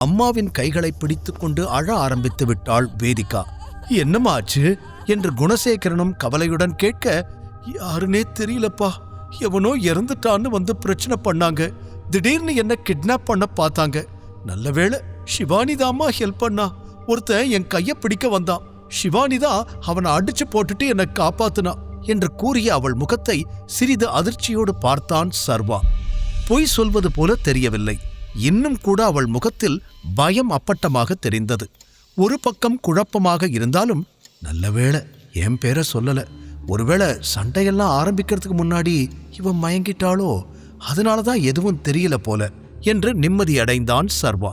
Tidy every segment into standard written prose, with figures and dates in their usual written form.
அம்மாவின் கைகளை பிடித்துக்கொண்டு அழ ஆரம்பித்து விட்டாள் வேதிகா. என்னமாச்சு என்று குணசேகரனும் கவலையுடன் கேட்க, யாருனே தெரியலப்பா, எவனோ இறந்துட்டான்னு வந்து பிரச்சனை பண்ணாங்க. திடீர்னு என்ன கிட்னாப் பண்ண பார்த்தாங்க. நல்லவேளை சிவானிதாம்மா ஹெல்ப் பண்ணா. ஒருத்தன் என் கைய பிடிக்க வந்தான். சிவானிதான் அவனை அடிச்சு போட்டுட்டு என்னை காப்பாத்துனா என்று கூறிய அவள் முகத்தை சிறிது அதிர்ச்சியோடு பார்த்தான் சர்வா. பொய் சொல்வது போல தெரியவில்லை. இன்னும் கூட அவள் முகத்தில் பயம் அப்பட்டமாக தெரிந்தது. ஒரு பக்கம் குழப்பமாக இருந்தாலும், நல்லவேளை என் பேரை சொல்லல, ஒருவேளை சண்டையெல்லாம் ஆரம்பிக்கிறதுக்கு முன்னாடி இவன் மயங்கிட்டாளோ, அதனாலதான் எதுவும் தெரியல போல என்று நிம்மதியடைந்தான் சர்வா.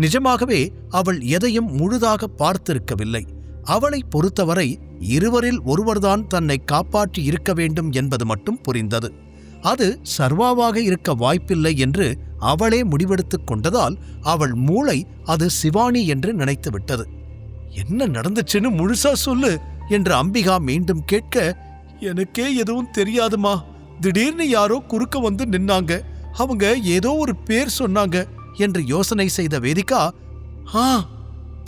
நிஜமாகவே அவள் எதையும் முழுதாக பார்த்திருக்கவில்லை. அவளை பொறுத்தவரை இருவரில் ஒருவர்தான் தன்னை காப்பாற்றி இருக்க வேண்டும் என்பது மட்டும் புரிந்தது. அது சர்வாவாக இருக்க வாய்ப்பில்லை என்று அவளே முடிவெடுத்துக் கொண்டதால் அவள் மூளை அது சிவானி என்று நினைத்து விட்டது. என்ன நடந்துச்சுன்னு முழுசா சொல்லு என்று அம்பிகா மீண்டும் கேட்க, எனக்கே எதுவும் தெரியாதுமா. திடீர்னு யாரோ குறுக்க வந்து நின்னாங்க. அவங்க ஏதோ ஒரு பேர் சொன்னாங்க என்று யோசனை செய்த வேதிகா,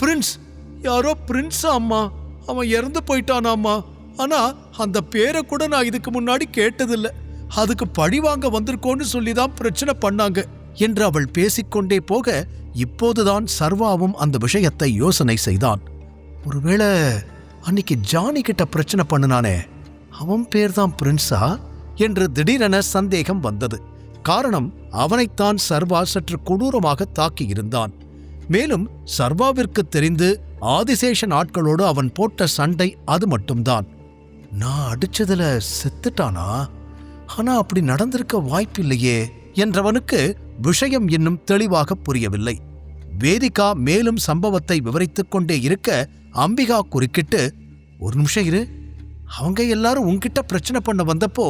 பிரின்ஸ், யாரோ பிரின்ஸ் அம்மா, அவன் இறந்து போயிட்டானாம்மா. ஆனா அந்த பேரை கூட நான் இதுக்கு முன்னாடி கேட்டதில்லை. அதுக்கு பழி வாங்க வந்திருக்கோன்னு சொல்லிதான் பிரச்சனை பண்ணாங்க என்று அவள் பேசிக்கொண்டே போக, இப்போதுதான் சர்வாவும் அந்த விஷயத்தை யோசனை செய்தான். ஒருவேளை அன்னைக்கு ஜானி கிட்ட பிரச்சனை பண்ணுனானே, அவன் பேர்தான் பிரின்ஸா என்று திடீரென சந்தேகம் வந்தது. காரணம், அவனைத்தான் சர்வா சற்று கொடூரமாக தாக்கியிருந்தான். மேலும் சர்வாவிற்கு தெரிந்து ஆதிசேஷன் ஆட்களோடு அவன் போட்ட சண்டை அது மட்டும்தான். நான் அடிச்சதுல செத்துட்டானா? ஆனா அப்படி நடந்திருக்க வாய்ப்பில்லையே என்றவனுக்கு விஷயம் இன்னும் தெளிவாக புரியவில்லை. வேதிகா மேலும் சம்பவத்தை விவரித்துக் கொண்டே இருக்க, அம்பிகா குறுக்கிட்டு, ஒரு நிமிஷம் இரு, அவங்க எல்லாரும் உன்கிட்ட பிரச்சனை பண்ண வந்தப்போ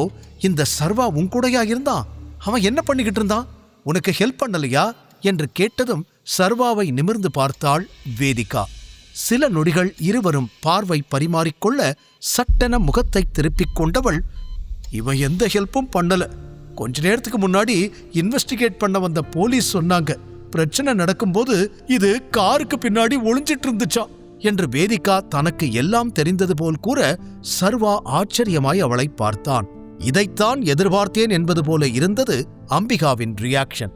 இந்த சர்வா உன்கூடையா இருந்தான். அவன் என்ன பண்ணிக்கிட்டு இருந்தான்? உனக்கு ஹெல்ப் பண்ணலையா என்று கேட்டதும் சர்வாவை நிமிர்ந்து பார்த்தாள் வேதிகா. சில நொடிகள் இருவரும் பார்வை பரிமாறிக்கொள்ள, சட்டென முகத்தை திருப்பிக் கொண்டவள், இவன் எந்த ஹெல்ப்பும் பண்ணல. கொஞ்ச நேரத்துக்கு முன்னாடி இன்வெஸ்டிகேட் பண்ண வந்த போலீஸ் சொன்னாங்க, பிரச்சனை நடக்கும்போது இது காருக்கு பின்னாடி ஒளிஞ்சிட்டு இருந்துச்சா என்று வேதிகா தனக்கு எல்லாம் தெரிந்தது போல் கூற, சர்வா ஆச்சரியமாய் அவளை பார்த்தான். இதைத்தான் எதிர்பார்த்தேன் என்பது போல இருந்தது அம்பிகாவின் ரியாக்ஷன்.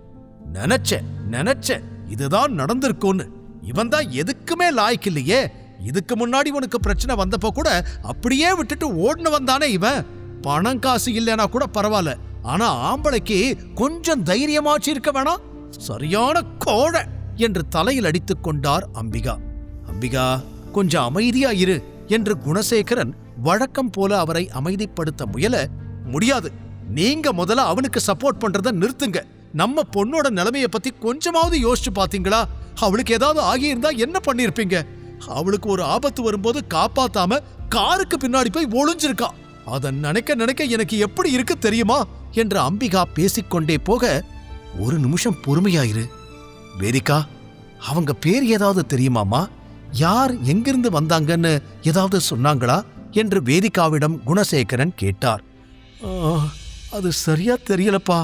நினைச்ச இதுதான் நடந்திருக்கும்னு. இவன் தான் எதுக்குமே லாய்க்கில்லையே. இதுக்கு முன்னாடி உனக்கு பிரச்சனை வந்தப்போ கூட அப்படியே விட்டுட்டு ஓடுன வந்தானே இவன். பணம் காசு இல்லைனா கூட பரவாயில்ல, ஆனா ஆம்பளைக்கு கொஞ்சம் தைரியமாச்சு இருக்க வேணாம்? சரியான கோழை என்று தலையில் அடித்துக் கொண்டார் அம்பிகா. அம்பிகா, கொஞ்சம் அமைதியா இரு என்று குணசேகரன் வழக்கம் போல அவரை அமைதிப்படுத்த முயல, முடியாது, நீங்க முதல்ல அவனுக்கு சப்போர்ட் பண்றத நிறுத்துங்க. நம்ம பொண்ணோட நிலைமைய பத்தி கொஞ்சமாவது யோசிச்சு பாத்தீங்களா? அவளுக்கு ஏதாவது ஆகியிருந்தா என்ன பண்ணிருப்பீங்க? அவளுக்கு ஒரு ஆபத்து வரும்போது காப்பாத்தாம காருக்கு பின்னாடி போய் ஒளிஞ்சிருக்கா. அத நினைக்க எனக்கு எப்படி இருக்கு தெரியுமா என்று அம்பிகா பேசிக்கொண்டே போக, ஒரு நிமிஷம் பொறுமையாயிரு வேதிகா, அவங்க பேர் ஏதாவது தெரியுமாமா? யார் எங்கிருந்து வந்தாங்கன்னு ஏதாவது சொன்னாங்களா என்று வேதிகாவிடம் குணசேகரன் கேட்டார். அது சரியா தெரியலப்பா.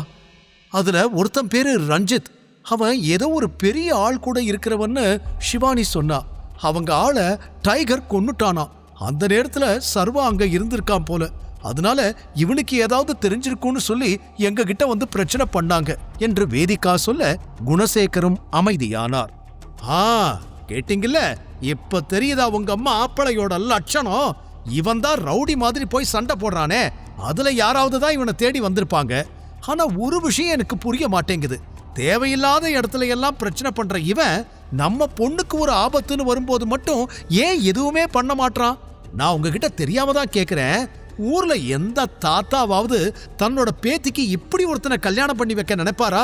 அதுல ஒருத்தன் பேரு ரஞ்சித். அவன் ஏதோ ஒரு பெரிய ஆள் கூட இருக்கிறவன்னு சிவானி சொன்னா. அவங்க ஆளை டைகர் கொன்னுட்டானா. அந்த நேரத்துல சர்வா அங்க இருந்திருக்கான் போல. அதனால இவனுக்கு ஏதாவது தெரிஞ்சிருக்கும்னு சொல்லி எங்க கிட்ட வந்து பிரச்சனை பண்ணாங்க என்று வேதிகா சொல்ல, குணசேகரும் அமைதியானார். கேட்டீங்கல்ல, இப்ப தெரியுதா உங்க அம்மா ஆப்பளையோட லட்சணம்? இவன் தான் ரவுடி மாதிரி போய் சண்டை போடுறானே, அதுல யாராவது தான் இவனை தேடி வந்திருப்பாங்க. ஆனா ஒரு விஷயம் எனக்கு புரிய மாட்டேங்குது. தேவையில்லாத இடத்துல எல்லாம் பிரச்சனை பண்ற இவன் நம்ம பொண்ணுக்கு ஒரு ஆபத்துன்னு வரும்போது மட்டும் ஏன் எதுவுமே பண்ண மாட்டான்? நான் உங்ககிட்ட தெரியாம தான் கேக்குறேன். ஊர்ல எந்த தாத்தாவாவது தன்னோட பேத்திக்கு இப்படி ஒருத்தனை கல்யாணம் பண்ணி வைக்க நினைப்பாரா?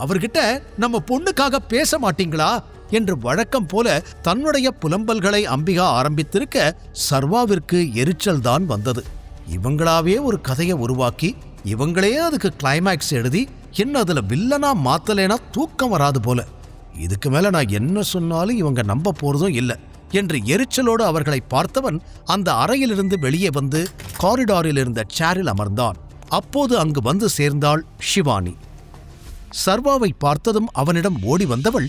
அவர்கிட்ட நம்ம பொண்ணுக்காக பேச மாட்டீங்களா என்று வழக்கம் போல தன்னுடைய புலம்பல்களை அம்பிகா ஆரம்பித்திருக்க, சர்வாவிற்கு எரிச்சல் தான் வந்தது. இவங்களாவே ஒரு கதையை உருவாக்கி இவங்களே அதுக்கு கிளைமேக்ஸ் எழுதி என்ன அதுல வில்லனா மாத்தலேனா தூக்கம் வராது போல. இதுக்கு மேல நான் என்ன சொன்னாலும் இவங்க நம்ப போறதும் இல்லை என்று எரிச்சலோடு அவர்களை பார்த்தவன் அந்த அறையிலிருந்து வெளியே வந்து காரிடாரில் இருந்த சேரில் அமர்ந்தான். அப்போது அங்கு வந்து சேர்ந்தாள் ஷிவானி. சர்வாவை பார்த்ததும் அவனிடம் ஓடி வந்தவள்,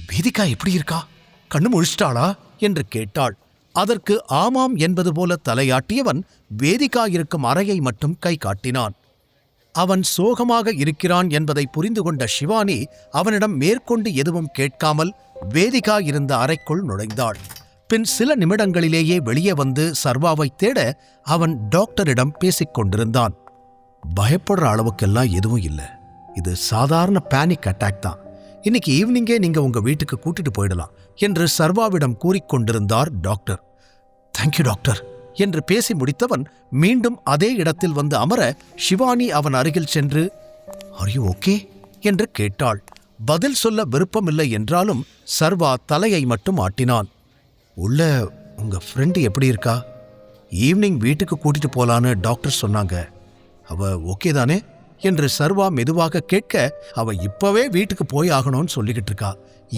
வேதிகா எப்படி இருக்கா? கண்ணு முழிச்சிட்டாளா என்று கேட்டாள். அதற்கு ஆமாம் என்பது போல தலையாட்டியவன் வேதிகா இருக்கும் அறையை மட்டும் கை காட்டினான். அவன் சோகமாக இருக்கிறான் என்பதை புரிந்து கொண்ட ஷிவானி அவனிடம் மேற்கொண்டு எதுவும் கேட்காமல் வேதிகா இருந்த அறைக்குள் நுழைந்தாள். பின் சில நிமிடங்களிலேயே வெளியே வந்து சர்வாவை தேட அவன் டாக்டரிடம் பேசிக் கொண்டிருந்தான். பயப்படுற அளவுக்கெல்லாம் எதுவும் இல்லை, இது சாதாரண பேனிக் அட்டாக் தான், இன்னைக்கு ஈவினிங்கே நீங்க உங்க வீட்டுக்கு கூட்டிட்டு போயிடலாம் என்று சர்வாவிடம் கூறிக்கொண்டிருந்தார் டாக்டர். தேங்க்யூ டாக்டர் என்று பேசி முடித்தவன் மீண்டும் அதே இடத்தில் வந்து அமர ஷிவானி அவன் அருகில் சென்று ஆர் யூ ஓகே என்று கேட்டாள். பதில் சொல்ல விருப்பமில்லை என்றாலும் சர்வா தலையை மட்டும் ஆட்டினான். உள்ள உங்க ஃப்ரெண்டு எப்படி இருக்கா? ஈவினிங் வீட்டுக்கு கூட்டிட்டு போலான்னு டாக்டர் சொன்னாங்க, அவ ஓகே தானே என்று சர்வா மெதுவாக கேட்க, அவ இப்பவே வீட்டுக்கு போய் ஆகணும்னு சொல்லிக்கிட்டு இருக்கா,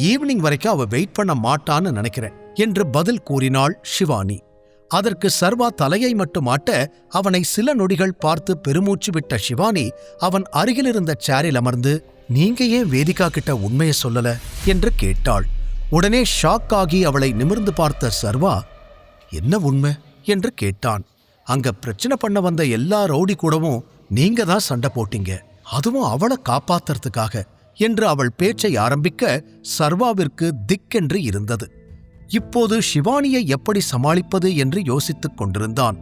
ஈவினிங் வரைக்கும் அவ வெயிட் பண்ண மாட்டான்னு நினைக்கிறேன் என்று பதில் கூறினாள் ஷிவானி. அதற்கு சர்வா தலையை மட்டும் ஆட்ட அவனை சில நொடிகள் பார்த்து பெருமூச்சு விட்ட ஷிவானி அவன் அருகிலிருந்த சேரில் அமர்ந்து, நீங்க ஏன் வேதிகா கிட்ட உண்மையை சொல்லல என்று கேட்டாள். உடனே ஷாக் ஆகி அவளை நிமிர்ந்து பார்த்த சர்வா, என்ன உண்மை என்று கேட்டான். அங்க பிரச்சனை பண்ண வந்த எல்லா ரவுடி கூடவும் நீங்க தான் சண்டை போட்டீங்க, அதுவும் அவளை காப்பாத்துறதுக்காக என்று அவள் பேச்சை ஆரம்பிக்க சர்வாவிற்கு திக்கென்று இருந்தது. இப்போது ஷிவானியை எப்படி சமாளிப்பது என்று யோசித்துக் கொண்டிருந்தான்.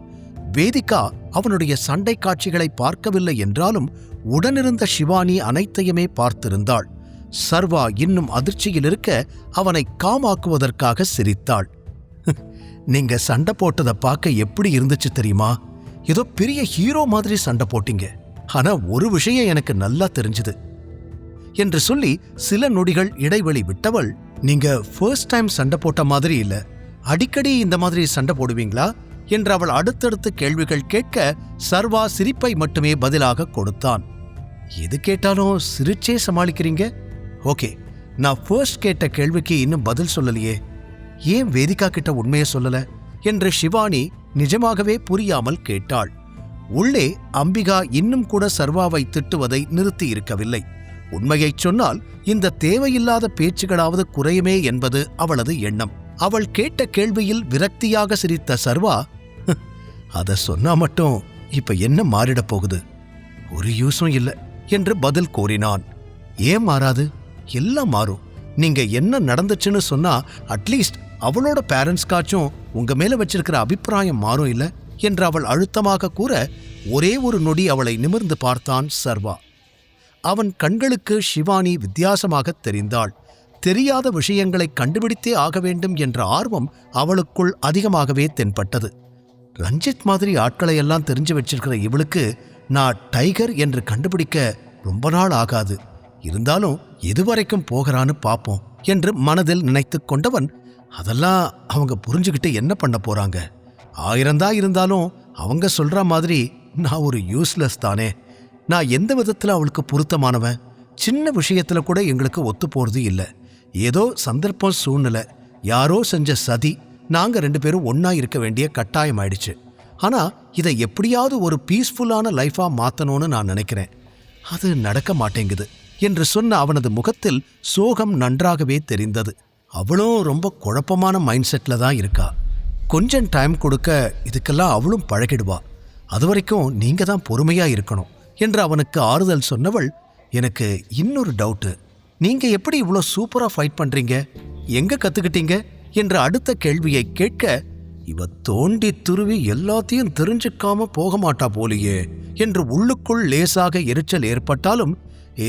வேதிகா அவனுடைய சண்டை காட்சிகளை பார்க்கவில்லை என்றாலும் உடனிருந்த ஷிவானி அனைத்தையுமே பார்த்திருந்தாள். சர்வா இன்னும் அதிர்ச்சியில் இருக்க அவனை காமாக்குவதற்காக சிரித்தாள். நீங்க சண்டை போட்டதை பார்க்க எப்படி இருந்துச்சு தெரியுமா? ஏதோ பெரிய ஹீரோ மாதிரி சண்டை போட்டீங்க, ஆனா ஒரு விஷயம் எனக்கு நல்லா தெரிஞ்சுது என்று சொல்லி சில நொடிகள் இடைவெளி விட்டவள், நீங்க ஃபர்ஸ்ட் டைம் சண்டை போட்ட மாதிரி இல்ல, அடிக்கடி இந்த மாதிரி சண்டை போடுவீங்களா என்று அவள் அடுத்தடுத்து கேள்விகள் கேட்க சர்வா சிரிப்பை மட்டுமே பதிலாக கொடுத்தான். எது கேட்டாலும் சிரிச்சே சமாளிக்கிறீங்க. ஓகே, நான் ஃபர்ஸ்ட் கேட்ட கேள்விக்கு இன்னும் பதில் சொல்லலையே, ஏன் வேதிகா கிட்ட உண்மையை சொல்லல என்று ஷிவானி நிஜமாகவே புரியாமல் கேட்டாள். உள்ளே அம்பிகா இன்னும் கூட சர்வாவை திட்டுவதை நிறுத்தி இருக்கவில்லை. உண்மையைச் சொன்னால் இந்த தேவையில்லாத பேச்சுகளாவது குறையுமே என்பது அவளது எண்ணம். அவள் கேட்ட கேள்வியில் விரக்தியாக சிரித்த சர்வா, அத சொன்னா மட்டும் இப்ப என்ன மாறிடப் போகுது, ஒரு யூஸும் இல்லை என்று பதில் கூறினான். ஏன் மாறாது? எல்லாம் மாறும். நீங்க என்ன நடந்துச்சுன்னு சொன்னா அட்லீஸ்ட் அவளோட பேரண்ட்ஸ்காச்சும் உங்க மேல வச்சிருக்கிற அபிப்பிராயம் மாறும் இல்ல என்று அவள் அழுத்தமாக கூற ஒரே ஒரு நொடி அவளை நிமிர்ந்து பார்த்தான் சர்வா. அவன் கண்களுக்கு ஷிவானி வித்தியாசமாக தெரிந்தாள். தெரியாத விஷயங்களை கண்டுபிடித்தே ஆக வேண்டும் என்ற ஆர்வம் அவளுக்குள் அதிகமாகவே தென்பட்டது. ரஞ்சித் மாதிரி ஆட்களையெல்லாம் தெரிஞ்சு வச்சிருக்கிற இவளுக்கு நான் டைகர் என்று கண்டுபிடிக்க ரொம்ப நாள் ஆகாது, இருந்தாலும் எதுவரைக்கும் போகிறான்னு பாப்போம் என்று மனதில் நினைத்து கொண்டவன், அதெல்லாம் அவங்க புரிஞ்சுக்கிட்டு என்ன பண்ண போறாங்க, 1000 தான் இருந்தாலும் அவங்க சொல்ற மாதிரி நான் ஒரு யூஸ்லெஸ் தானே, நான் எந்த விதத்துல அவளுக்கு பொருத்தமானவன், சின்ன விஷயத்துல கூட எங்களுக்கு ஒத்து போறது இல்லை, ஏதோ சந்தர்ப்பம் சூழ்நிலை, யாரோ செஞ்ச சதி, நாங்க 2 பேரும் ஒன்னா இருக்க வேண்டிய கட்டாயம் ஆயிடுச்சு. ஆனா இதை எப்படியாவது ஒரு பீஸ்ஃபுல்லான லைஃபா மாத்தணும்னு நான் நினைக்கிறேன், அது நடக்க மாட்டேங்குது என்று சொன்ன அவனது முகத்தில் சோகம் நன்றாகவே தெரிந்தது. அவளும் ரொம்ப குழப்பமான மைண்ட் செட்ல தான் இருக்கா, கொஞ்சம் டைம் கொடுக்க இதுக்கெல்லாம் அவளும் பழகிடுவா, அது வரைக்கும் நீங்க தான் பொறுமையா இருக்கணும் என்று அவனுக்கு ஆறுதல் சொன்னவள், எனக்கு இன்னொரு டவுட்டு, நீங்க எப்படி இவ்வளோ சூப்பரா ஃபைட் பண்றீங்க, எங்க கத்துக்கிட்டீங்க என்ற அடுத்த கேள்வியை கேட்க, இவ தோண்டி துருவி எல்லாத்தையும் தெரிஞ்சுக்காம போக மாட்டா போலியே என்று உள்ளுக்குள் லேசாக எரிச்சல் ஏற்பட்டாலும்,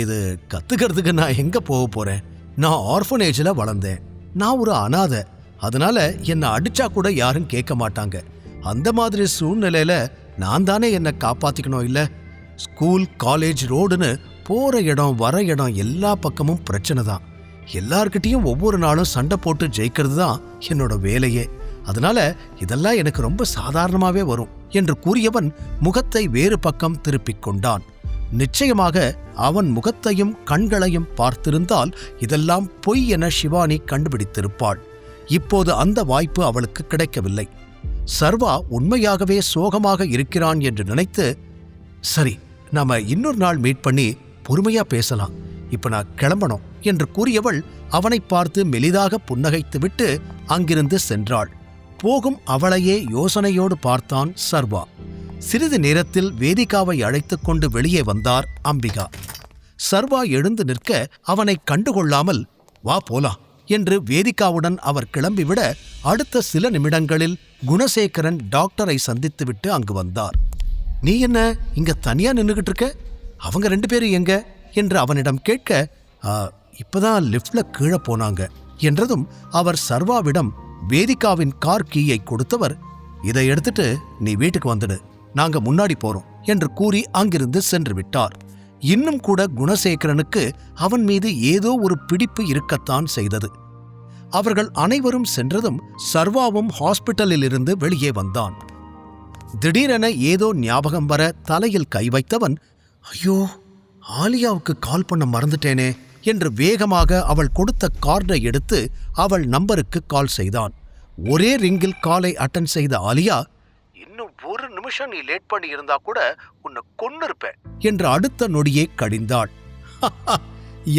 இது கத்துக்கிறதுக்கு நான் எங்க போக போறேன், நான் ஆர்ஃபனேஜில் வளர்ந்தேன், நான் ஒரு அனாதை, அதனால என்னை அடிச்சா கூட யாரும் கேட்க மாட்டாங்க, அந்த மாதிரி சூழ்நிலையில நான் தானே என்னை காப்பாத்திக்கணும் இல்ல, ஸ்கூல் காலேஜ் ரோடுன்னு போற இடம் வர இடம் எல்லா பக்கமும் பிரச்சனை தான், எல்லார்கிட்டையும் ஒவ்வொரு நாளும் சண்டை போட்டு ஜெயிக்கிறது தான் என்னோட வேலையே, அதனால இதெல்லாம் எனக்கு ரொம்ப சாதாரணமாவே வரும் என்று கூறியவன் முகத்தை வேறு பக்கம் திருப்பிக் கொண்டான். நிச்சயமாக அவன் முகத்தையும் கண்களையும் பார்த்திருந்தால் இதெல்லாம் பொய் என ஷிவானி கண்டுபிடித்திருப்பாள். இப்போது அந்த வாய்ப்பு அவளுக்கு கிடைக்கவில்லை. சர்வா உண்மையாகவே சோகமாக இருக்கிறான் என்று நினைத்து, சரி நாம இன்னொரு நாள் மீட் பண்ணி பொறுமையா பேசலாம். இப்ப நான் கிளம்பணும் என்று கூறியவள் அவனை பார்த்து மெலிதாக புன்னகைத்துவிட்டு அங்கிருந்து சென்றாள். போகும் அவளையே யோசனையோடு பார்த்தான் சர்வா. சிறிது நேரத்தில் வேதிகாவை அழைத்துக் கொண்டு வெளியே வந்தார் அம்பிகா. சர்வா எழுந்து நிற்க அவனை கண்டுகொள்ளாமல், வா போலாம் என்று வேதிகாவுடன் அவர் கிளம்பிவிட அடுத்த சில நிமிடங்களில் குணசேகரன் டாக்டரை சந்தித்துவிட்டு அங்கு வந்தார். நீ என்ன இங்க தனியா நின்னுகிட்டு இருக்க? அவங்க 2 பேரும் எங்க என்று அவனிடம் கேட்க, இப்பதான் லிப்ட்ல கீழே போனாங்க என்றதும் அவர் சர்வாவிடம் வேதிகாவின் கார் கீயை கொடுத்தவர், இதை எடுத்துட்டு நீ வீட்டுக்கு வந்துடு, நாங்க முன்னாடி போறோம் என்று கூறி அங்கிருந்து சென்று விட்டார். இன்னும் கூட குணசேகரனுக்கு அவன் மீது ஏதோ ஒரு பிடிப்பு இருக்கத்தான் செய்தது. அவர்கள் அனைவரும் சென்றதும் சர்வாவும் ஹாஸ்பிட்டலில் இருந்து வெளியே வந்தான். திடீரென ஏதோ ஞாபகம் வர தலையில் கை வைத்தவன், ஐயோ, ஆலியாவுக்கு கால் பண்ண மறந்துட்டேனே என்று வேகமாக அவள் கொடுத்த கார்டை எடுத்து அவள் நம்பருக்கு கால் செய்தான். ஒரே ரிங்கில் காலை அட்டன் செய்த ஆலியா, இன்னும் 1 நிமிஷம் நீ லேட் பண்ணி இருந்தா கூட உன்னை கொன்னிருப்பேன் என்று அடுத்த நொடியே கடிந்தாள்.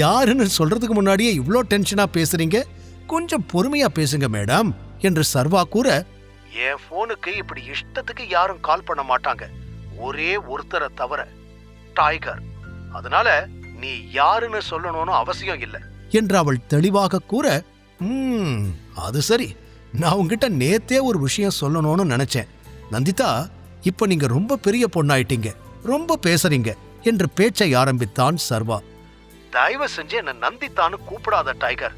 யாருன்னு சொல்றதுக்கு முன்னாடியே இவ்ளோ டென்ஷனா பேசுறீங்க, கொஞ்சம் பொறுமையா பேசுங்க மேடம் என்று சர்வா கூற, என் போனுக்கு இப்படி இஷ்டத்துக்கு யாரும் கால் பண்ண மாட்டாங்க, ஒரே ஒருத்தரை தவிர, டைகர். அதனால நீ யாருன்னு சொல்லணும்னு அவசியம் இல்லை என்று அவள் தெளிவாக கூற, அது சரி, நான் உங்ககிட்ட நேத்தே ஒரு விஷயம் சொல்லணும்னு நினைச்சேன். நந்திதா, இப்ப நீங்க ரொம்ப பெரிய பொண்ணாயிட்டீங்க, ரொம்ப பேசுறீங்க என்று பேச்சை ஆரம்பித்தான் சர்வா. தயவு செஞ்சு என்ன நந்திதான்னு கூப்பிடாத டைகர்.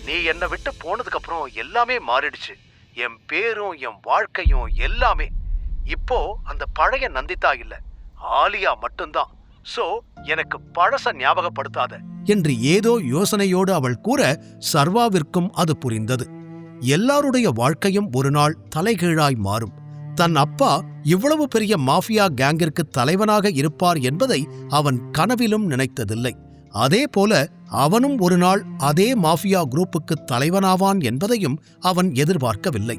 நீ என்னை விட்டு போனதுக்கு அப்புறம் எல்லாமே மாறிடுச்சு. என் பேரும் என் வாழ்க்கையும் எல்லாமே. இப்போ அந்த பழைய நந்திதா இல்ல, ஆலியா மட்டும்தான். சோ எனக்கு பழச ஞாபகப்படுத்தாத என்று ஏதோ யோசனையோடு அவள் கூற சர்வாவிற்கும் அது புரிந்தது. எல்லாருடைய வாழ்க்கையும் ஒரு நாள் தலைகீழாய் மாறும். தன் அப்பா இவ்வளவு பெரிய மாஃபியா கேங்கிற்கு தலைவனாக இருப்பார் என்பதை அவன் கனவிலும் நினைத்ததில்லை. அதே போல அவனும் ஒரு நாள் அதே மாஃபியா குரூப்புக்கு தலைவனாவான் என்பதையும் அவன் எதிர்பார்க்கவில்லை.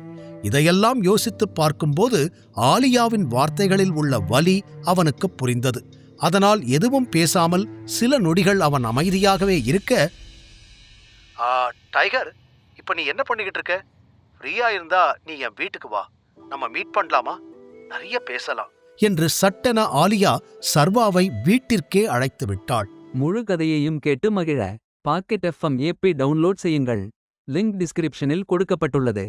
இதையெல்லாம் யோசித்துப் பார்க்கும்போது ஆலியாவின் வார்த்தைகளில் உள்ள வலி அவனுக்கு புரிந்தது. அதனால் எதுவும் பேசாமல் சில நொடிகள் அவன் அமைதியாகவே இருக்க, டைகர், இப்ப நீ என்ன பண்ணிக்கிட்டு இருக்க? ஃப்ரீயா இருந்தா நீ என் வீட்டுக்கு வா, நம்ம மீட் பண்ணலாமா, நிறைய பேசலாம் என்று சட்டென ஆலியா சர்வாவை வீட்டிற்கே அழைத்து விட்டாள். முழு கதையையும் கேட்டு மகிழ பாக்கெட் FM ஆப்பை டவுன்லோட் செய்யுங்கள். லிங்க் டிஸ்கிரிப்ஷனில் கொடுக்கப்பட்டுள்ளது.